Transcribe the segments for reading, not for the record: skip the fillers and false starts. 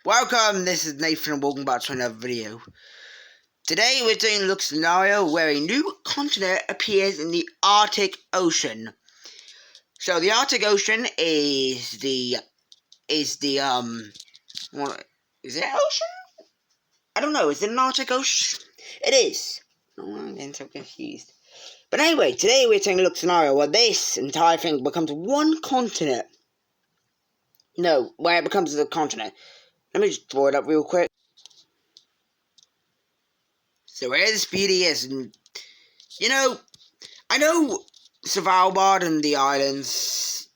Welcome, this is Nathan and welcome back to another video. Today we're doing a look scenario where a new continent appears in the Arctic Ocean. So the Arctic Ocean is what is it ocean? I don't know, is it an Arctic Ocean? It is. Oh, I'm getting so confused. But anyway, today we're taking a look scenario where this entire thing becomes one continent. No, where it becomes a continent. Let me just draw it up real quick. So where this beauty is, and I know Svalbard and the islands,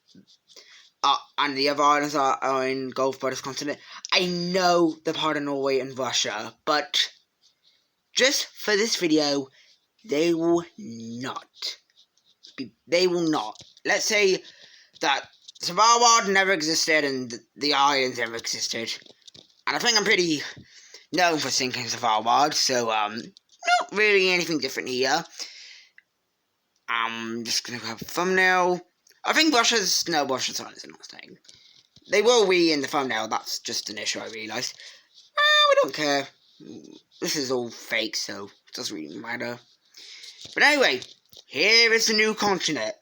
and the other islands are engulfed by this continent. I know the part of Norway and Russia, but just for this video, they will not. Let's say that Svalbard never existed and the islands never existed. And I think I'm pretty known for thinking Svalbard, so, not really anything different here. I'm just gonna grab a thumbnail. I think Russia's silence are not staying. They will be in the thumbnail, that's just an issue I realised. We don't care. This is all fake, so it doesn't really matter. But anyway, here is the new continent.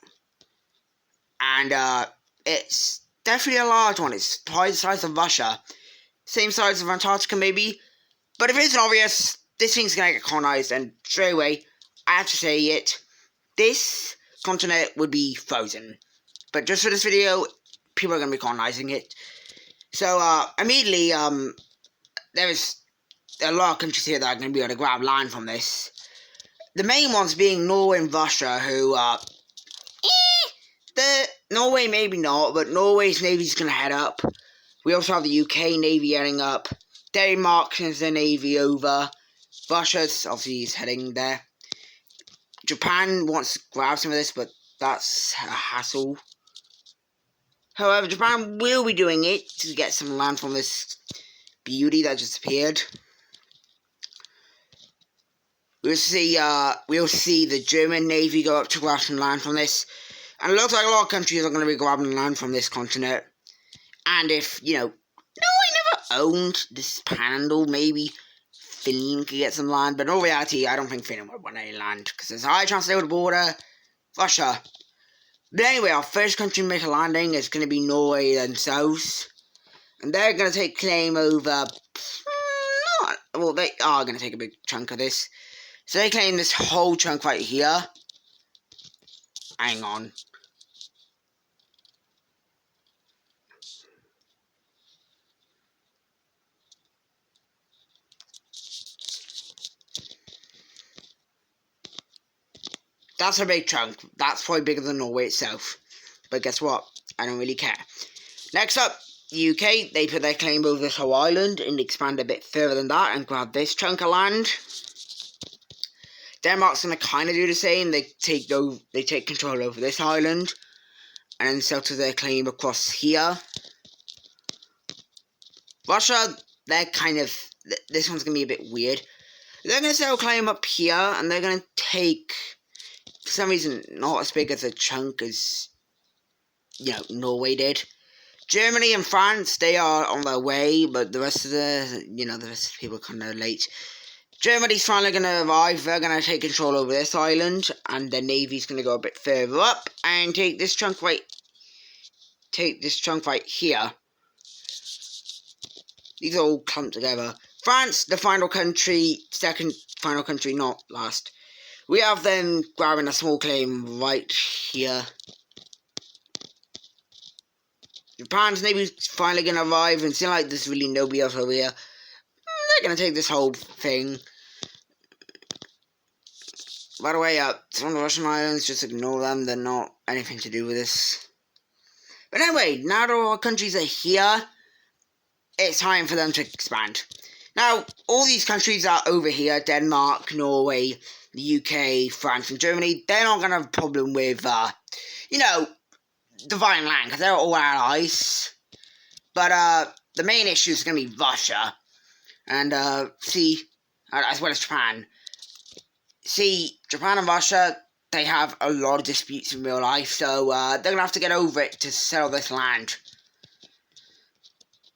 And, it's definitely a large one. It's probably the size of Russia. Same size of Antarctica, maybe. But if it's obvious, this thing's gonna get colonized, and straight away, I have to say it. This continent would be frozen. But just for this video, people are gonna be colonizing it. So, immediately, there's a lot of countries here that are gonna be able to grab land from this. The main ones being Norway and Russia, who, Norway maybe not, but Norway's navy's gonna head up. We also have the UK Navy heading up. Denmark sends their Navy over. Russia's obviously is heading there. Japan wants to grab some of this, but that's a hassle. However, Japan will be doing it to get some land from this beauty that just appeared. We'll see the German Navy go up to grab some land from this. And it looks like a lot of countries are going to be grabbing land from this continent. And if, Norway never owned this panhandle, maybe Finland could get some land. But in all reality, I don't think Finland would want any land, because there's a high chance they would border Russia. But anyway, our first country to make a landing is going to be Norway themselves. And they're going to take claim over... they are going to take a big chunk of this. So they claim this whole chunk right here. Hang on. That's a big chunk. That's probably bigger than Norway itself. But guess what? I don't really care. Next up, the UK. They put their claim over this whole island and expand a bit further than that and grab this chunk of land. Denmark's going to kind of do the same. They take control over this island and then settle their claim across here. Russia, they're kind of... This one's going to be a bit weird. They're going to settle claim up here and they're going to take... For some reason, not as big as a chunk as, Norway did. Germany and France, they are on their way, but the rest of the people are kind of late. Germany's finally going to arrive. They're going to take control over this island, and their navy's going to go a bit further up and take this chunk right here. These are all clumped together. France, the final country, second final country, not last. We have them grabbing a small claim right here. Japan's Navy's finally going to arrive, and seeing like there's really nobody else over here, they're going to take this whole thing. By the way, some of the Russian islands, just ignore them, they're not anything to do with this. But anyway, now that all our countries are here, it's time for them to expand. Now, all these countries are over here, Denmark, Norway, the UK, France, and Germany. They're not going to have a problem with, dividing land, because they're all allies. But, the main issue is going to be Russia. And, as well as Japan. See, Japan and Russia, they have a lot of disputes in real life, so, they're going to have to get over it to settle this land.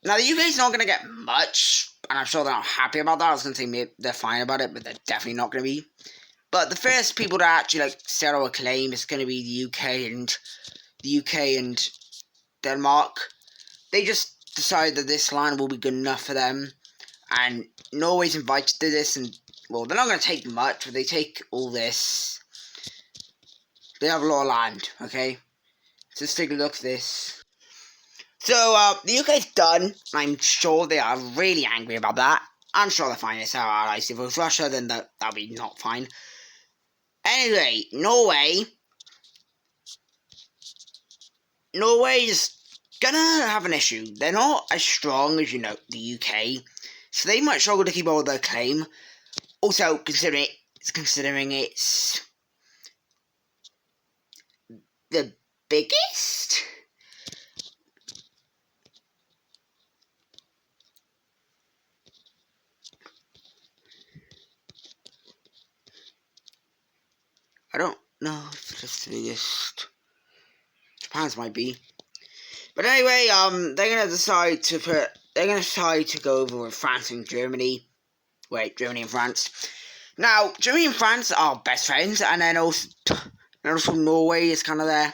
Now, the UK's not going to get much, and I'm sure they're not happy about that. I was going to say maybe they're fine about it, but they're definitely not going to be. But the first people to actually like settle a claim is going to be the UK and Denmark. They just decided that this land will be good enough for them, and Norway's invited to this, and well, they're not going to take much, but they take all this. They have a lot of land, okay? So let's take a look at this. So, the UK's done. I'm sure they are really angry about that. I'm sure they're fine. It's our allies. If it was Russia, then that'll be not fine. Anyway, Norway is gonna have an issue. They're not as strong as, the UK, so they might struggle to keep hold of their claim. Also, considering it's the biggest. I don't know if it's the biggest. Japan's might be. But anyway, they're gonna decide to go over with France and Germany. Wait, Germany and France. Now, Germany and France are best friends, and then also Norway is kind of there.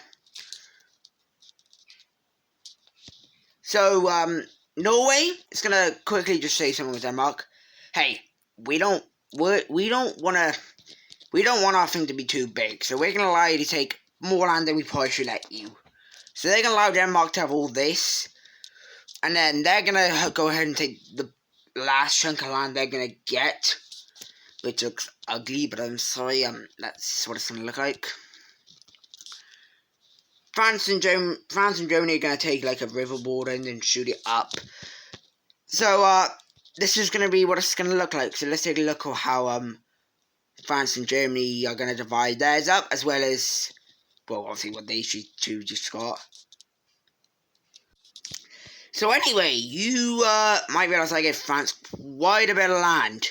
So, Norway is gonna quickly just say something with Denmark. Hey, we don't want our thing to be too big, so we're gonna allow you to take more land than we probably should let you. So they're gonna allow Denmark to have all this, and then they're gonna go ahead and take the last chunk of land they're gonna get, which looks ugly, but I'm sorry, that's what it's gonna look like. France and Germany are gonna take like a riverboard and then shoot it up. So this is gonna be what it's gonna look like. So let's take a look at how France and Germany are gonna divide theirs up, as well as, well, obviously what they two just got. So anyway, you might realise I gave France quite a bit of land.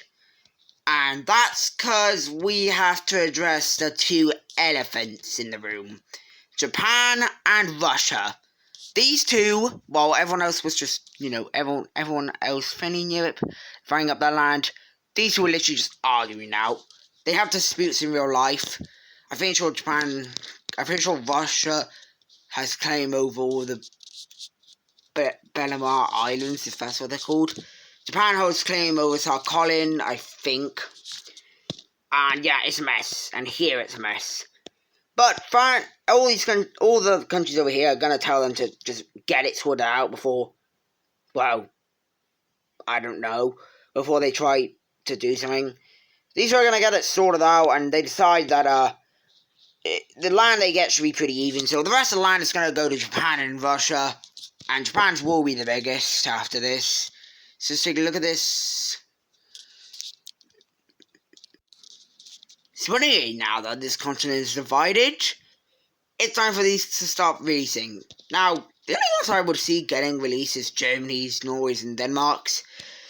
And that's because we have to address the two elephants in the room. Japan and Russia. These two, while everyone else was just, everyone else in Europe fighting up their land, these two are literally just arguing now. They have disputes in real life. I'm pretty sure Russia has claim over all the Belamar Islands, if that's what they're called. Japan holds claim over Sakhalin, I think. And yeah, it's a mess. And here it's a mess. But all the countries over here are going to tell them to just get it sorted out before, well, I don't know, before they try to do something. These are going to get it sorted out, and they decide that the land they get should be pretty even. So the rest of the land is going to go to Japan and Russia. And Japan's will be the biggest after this. So let's take a look at this. It's funny now that this continent is divided. It's time for these to stop releasing. Now, the only ones I would see getting released is Germany's, Norway's, and Denmark's.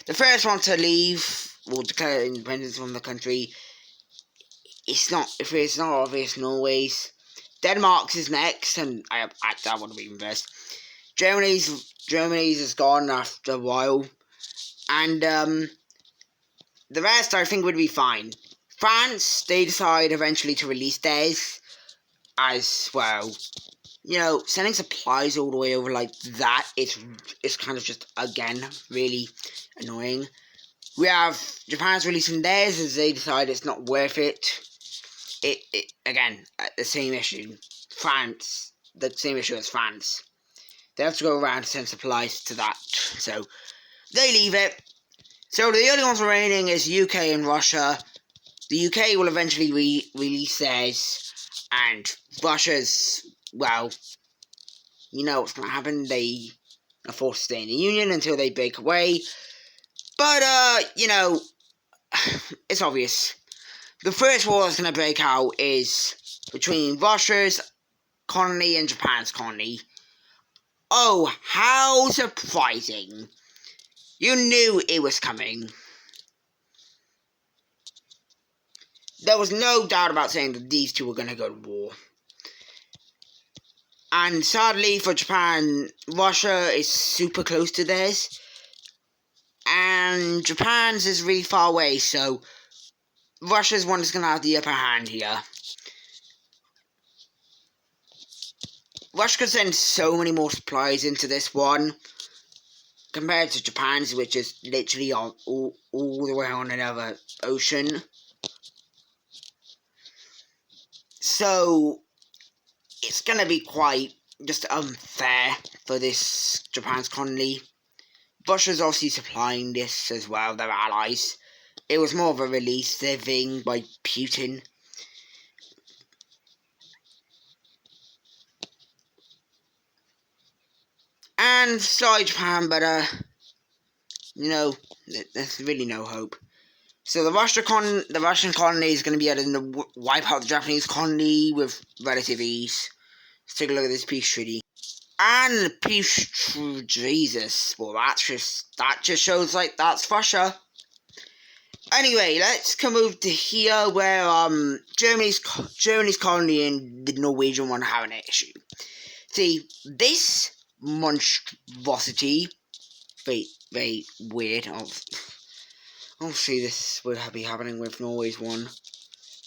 The first one to leave, or declare independence from the country, if it's not obvious, Norway's. Denmark's is next, and I want to be first. Germany's is gone after a while, and the rest I think would be fine. France, they decide eventually to release theirs as well. Sending supplies all the way over like that is kind of just, again, really annoying. We have Japan's releasing theirs as they decide it's not worth it. It again, the same issue. France, the same issue as France. They have to go around to send supplies to that, so they leave it. So the only ones remaining is UK and Russia. The UK will eventually release theirs, and Russia's, well, you know what's going to happen. They are forced to stay in the Union until they break away. But, it's obvious. The first war that's going to break out is between Russia's colony and Japan's colony. Oh, how surprising. You knew it was coming. There was no doubt about saying that these two were going to go to war. And sadly for Japan, Russia is super close to theirs. and Japan's is really far away, so Russia's one is going to have the upper hand here. Russia could send so many more supplies into this one, compared to Japan's, which is literally on all the way on another ocean. So, it's going to be quite just unfair for this Japan's colony. Russia's obviously supplying this as well, their allies. It was more of a release thing by Putin. And sorry Japan, but there's really no hope. So the Russian colony is going to be able to wipe out the Japanese colony with relative ease. Let's take a look at this peace treaty. And the peace treaty, Jesus, well that just shows like that's Russia. Anyway, let's come over to here where Germany's colony and the Norwegian one have an issue. See, this monstrosity, very weird. Obviously, this would be happening with Norway's one,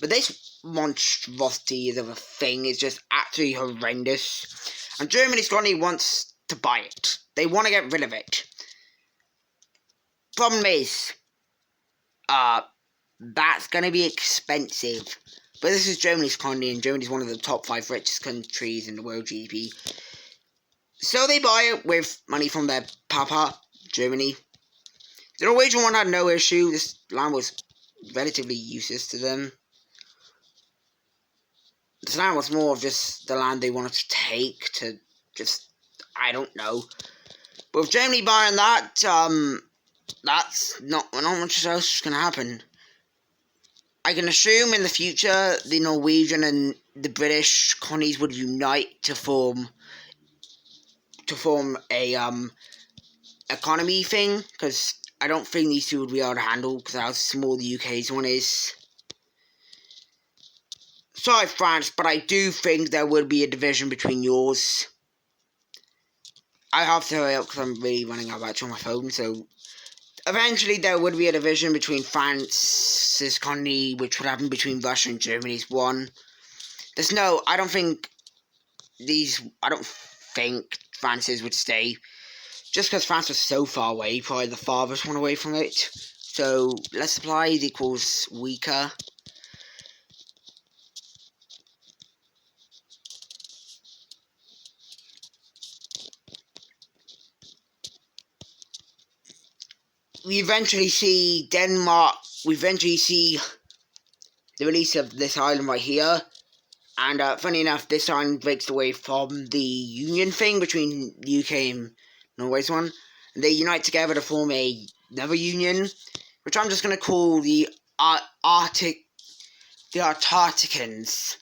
but this monstrosity of a thing is just absolutely horrendous. And Germany's colony wants to buy it. They want to get rid of it. Problem is, that's going to be expensive. But this is Germany's colony, and Germany's one of the top 5 richest countries in the world GDP. So they buy it with money from their papa, Germany. The Norwegian one had no issue. This land was relatively useless to them. This land was more of just the land they wanted to take to just, I don't know. But with Germany buying that, that's not much else going to happen. I can assume in the future the Norwegian and the British colonies would unite to form a economy thing, because I don't think these two would be able to handle because how small the UK's one is. Sorry France, but I do think there would be a division between yours. I have to hurry up because I'm really running out of battery on my phone, so eventually there would be a division between France's colony, which would happen between Russia and Germany's one. I don't think France's would stay. Just because France was so far away, probably the farthest one away from it. So, less supply equals weaker. We eventually see Denmark, we eventually see the release of this island right here. And funny enough, this island breaks away from the union thing between the UK and Norway's one. And they unite together to form another union, which I'm just going to call the Antarcticans.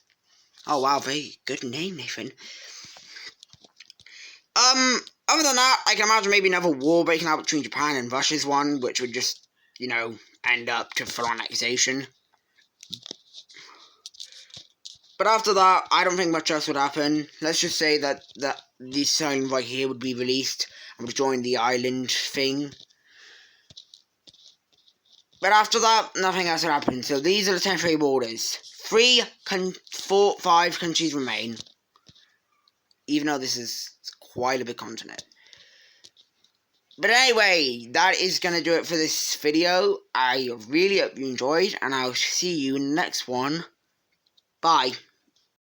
Oh wow, very good name, Nathan. Other than that, I can imagine maybe another war breaking out between Japan and Russia's one, which would just, end up to full-on accusation. But after that, I don't think much else would happen. Let's just say that this island right here would be released and would join the island thing. But after that, nothing else would happen. So these are the temporary borders. 5 countries remain. Even though this is quite a big continent. But anyway, that is going to do it for this video. I really hope you enjoyed, and I'll see you in the next one. Bye.